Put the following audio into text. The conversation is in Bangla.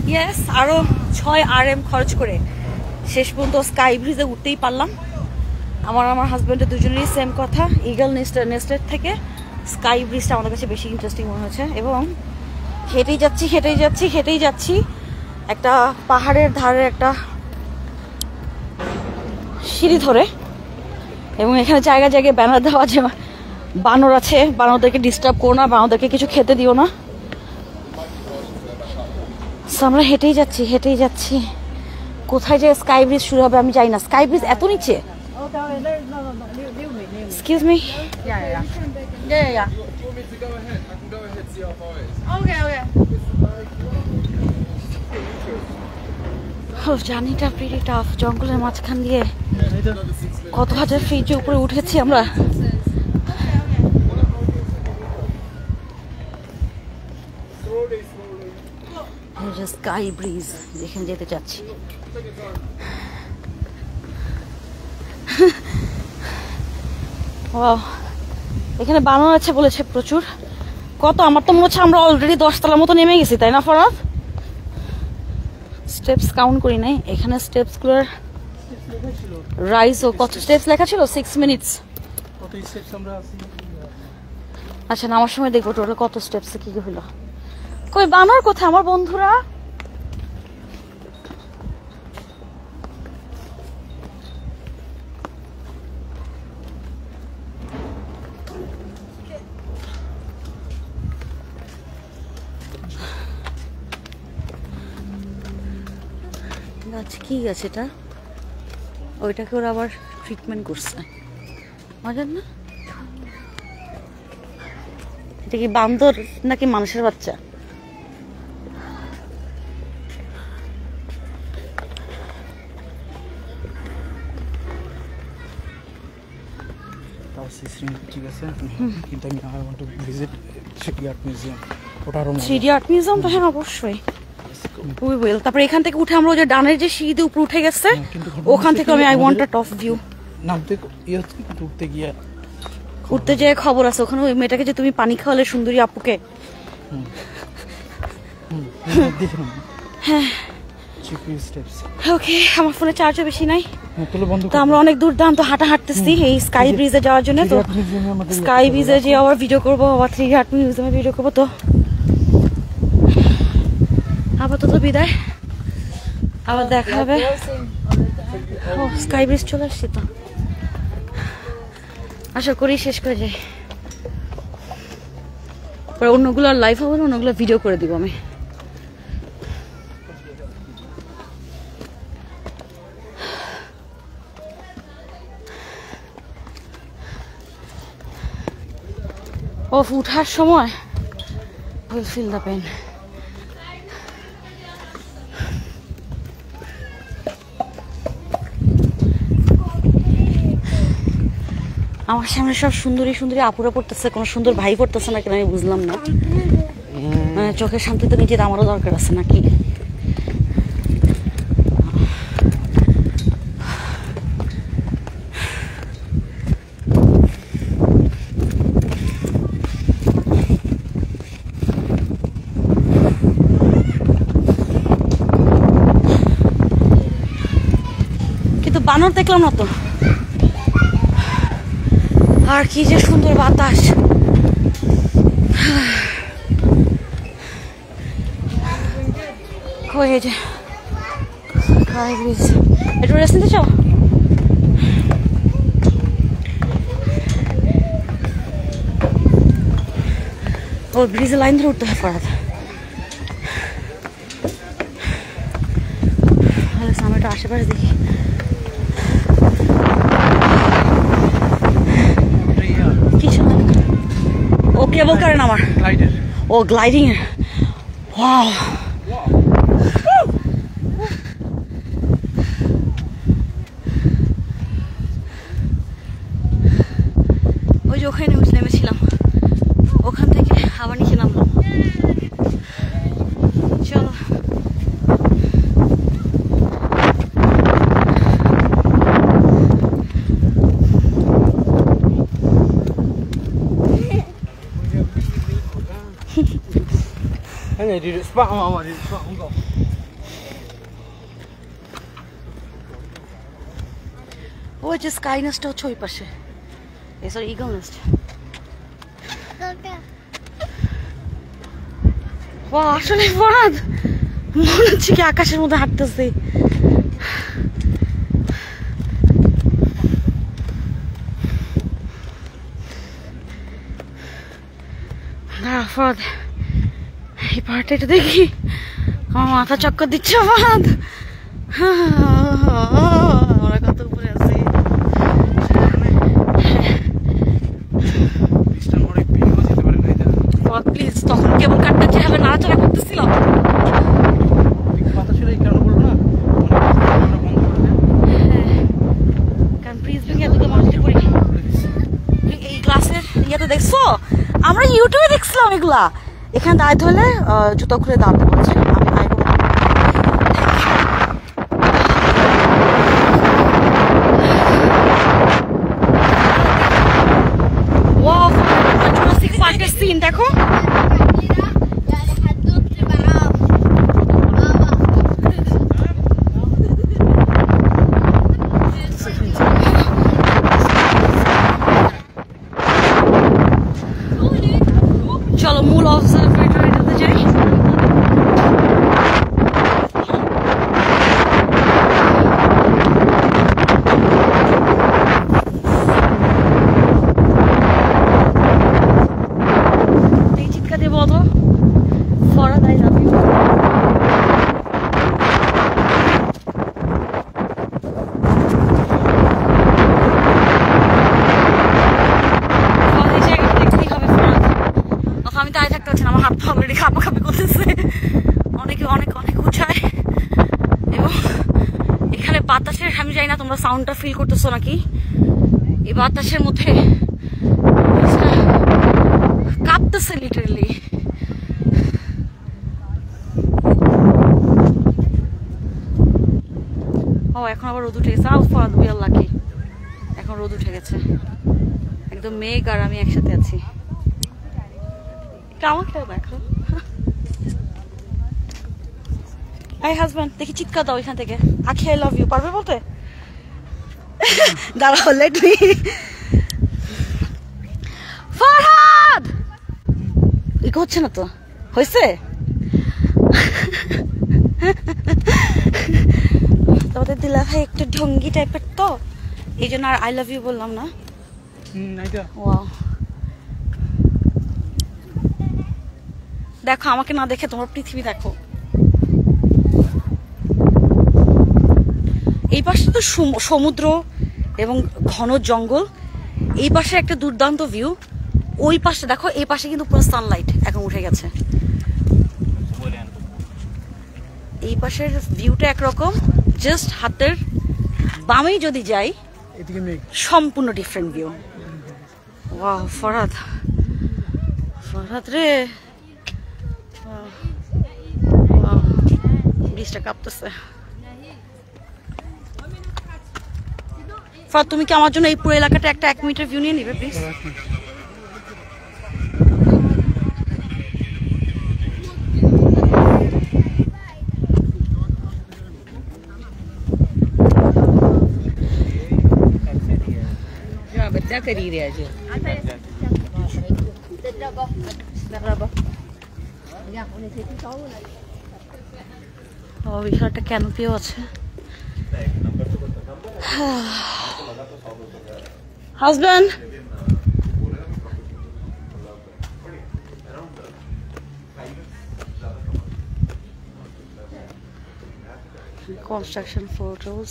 ইয়েস, আরো 6 RM খরচ করে শেষ পর্যন্ত স্কাই ব্রিজে উঠতেই পারলাম। আমার হাজব্যান্ডের দুজনেরই সেম কথা, ইগল নেস্টেড থেকে স্কাই ব্রিজটা আমাদের কাছে বেশি ইন্টারেস্টিং মনে হয়েছে। এবং হেঁটেই যাচ্ছি একটা পাহাড়ের ধারে একটা সিঁড়ি ধরে, এবং এখানে জায়গায় ব্যানার দেওয়া যে বানর আছে, বানরদেরকে ডিস্টার্ব করো না, বানরদেরকে কিছু খেতে দিও না। আমরা হেঁটেই যাচ্ছি। কোথায় যে স্কাই ব্রিজ শুরু হবে আমি জানি না। স্কাই ব্রিজ এত নিচে? Excuse me? Yeah. Okay. জার্নিটা প্রিটি টাফ। জঙ্গলের মাঝখান দিয়ে কত হাজার ফিট উপরে উঠেছি আমরা। স্কাই ব্রিজ যেখানে যেতে চাচ্ছি। এখানে বানর আছে বলেছে প্রচুর। কত, আমার তো মনে হচ্ছে আমরা অলরেডি 10 তলার মতো নেমে গেছি, তাই না ফরাদ? স্টেপস কাউন্ট করি নাই। এখানে স্টেপস গুলোর রাইজ ও কত স্টেপস লেখা ছিল? 6 মিনিটস। আচ্ছা, নামার সময় দেখবো টোটাল কত স্টেপস কি হলো। কই বানর কোথায় আমার বন্ধুরা? গাছ কি গাছ এটা? ওইটাকে ওরা আবার ট্রিটমেন্ট করছে, মজার না? এটা কি বান্দর নাকি মানুষের বাচ্চা? ঠিক আছে, কিন্তু আমি I want to visit 3D art museum. ওটা আরো 3D আর্ট মিউজিয়াম তো হ্যাঁ অবশ্যই। তারপরে এখান থেকে উঠে আমরা ওই যে ডানের যে সিঁড়ি উপরে উঠে গেছে, ওখান থেকে আমি I want a top view. নামতে উঠতে যেয়ে খবর আছে ওখানে ওই মেয়েটাকে যে তুমি পানি খাওয়ালে সুন্দরী আপুকে। হ্যাঁ ওকে, আমার ফোনে চার্জও বেশি নাই, তো আমরা অনেক দূরদান্ত হাঁটতেছি এই স্কাই ব্রিজে যাওয়ার জন্য। তো স্কাই ব্রিজে যে আবার ভিডিও করবো, আবার 3D আর্ট মিউজিয়ামে ভিডিও করবো। তো আপাতত বিদায়, আবার দেখা হবে। ও স্কাই ব্রিজ চলে আসছি, তো আশা করি শেষ করে যাই। পরে অন্যগুলো লাইভ হবে না, অন্যগুলো ভিডিও করে দিব আমি। উঠার সময় will feel the pain. আমার সামনে সব সুন্দরী আপুরা পড়তেছে, কোনো সুন্দর ভাই পড়তেছে না কেন আমি বুঝলাম না। মানে চোখের শান্তি তো নিজের আমারও দরকার আছে নাকি? কিন্তু বানর দেখলাম না তো। আর কি যে সুন্দর বাতাস। হয়ে যে একটু রেস্ট নিতে চাও? ও ব্রিজের লাইন ধরে উঠতে হয় ফরাদ। আমি একটু আশেপাশে দেখি। ও কেবল কারেন আমার ও গ্লাইডিং এর। ওয়াও, ওই যে ওখানে নেমেছিলাম, ওখান থেকে আবার নিচে নামলাম। চলো ওই যে স্কাই নেস্টটা হচ্ছে ওই পাশে, সরি ইগল নেস্ট। আসলে ফরাদ মনে হচ্ছে কি আকাশের মধ্যে হাঁটতেছে। ফরাদ এই পাহাড়টা একটু দেখি, আমার মাথা চক্কর দিচ্ছে ফরাদ। আমরা কত উপরে আছি। প্লিজ, তখন কেবল কাটটা যেভাবে নাড়াচাড়া করতেছিল, কারণ ব্রিজ ভেঙে এতগুলো মানুষের পরি। এই গ্লাসের ইয়েতে দেখছো, আমরা ইউটিউবে দেখছিলাম এগুলা। এখানে দাঁড়াতে হলে জুতো খুলে দাঁড়াতে বলছে। সিন দেখো, চলো মূল অবজারভেটরিতে যাই। চিৎকার দিয়ে বলো ফরাদ আই লাভ ইউ। আমি দাঁড়িয়ে থাকতে পারছি না, আমার হাত পা অলরেডি কাঁপাকাঁপি করতেছে। অনেকে অনেক অনেক উঁচায়, এবং এখানে বাতাসের, আমি জানি না তোমরা সাউন্ডটা ফিল করতেছো নাকি, এই বাতাসের মধ্যে কাঁপতেছে লিটারেলি। ও এখন আবার রোদ উঠে গেছে। উই আর লাকি, এখন রোদ উঠে গেছে, একদম মেঘ আর আমি একসাথে আছি। আমাকে দেখো, আই হাজব্যান্ড দেখি চিৎকার দাও এখান থেকে, আখি আই লাভ ইউ পারবে বলতে? দাঁড়াও, লেট মি। ফরহাদ ইকো হচ্ছে না তো? হয়েছে? তোমাদের দিলা ভাই একটু ঢঙ্গি টাইপের তো, এই জন্য আর আই লাভ ইউ বললাম না। ওয়াও, দেখো আমাকে না দেখে তোমরা পৃথিবী দেখো। এই পাশে তো সমুদ্র এবং ঘন জঙ্গল, এই পাশে একটা দুর্দান্ত ভিউ। ওই পাশে দেখো, এই পাশে কিন্তু পুরো সানলাইট এখন উঠে গেছে। এই পাশের ভিউটা একরকম, জাস্ট হাতের বামেই যদি যাই সম্পূর্ণ different view. Wow Farhad, Farhad রে, ব্রিজটা কাঁপতেছে। ফরহাদ তুমি কি আমার জন্য এই পুরো এলাকাটা একটা 1 মিনিটের ভিউ নিয়ে নিবে প্লিজ? बच्चा करी रहा है বিশালটা ক্যানোপিও আছে। Husband construction photos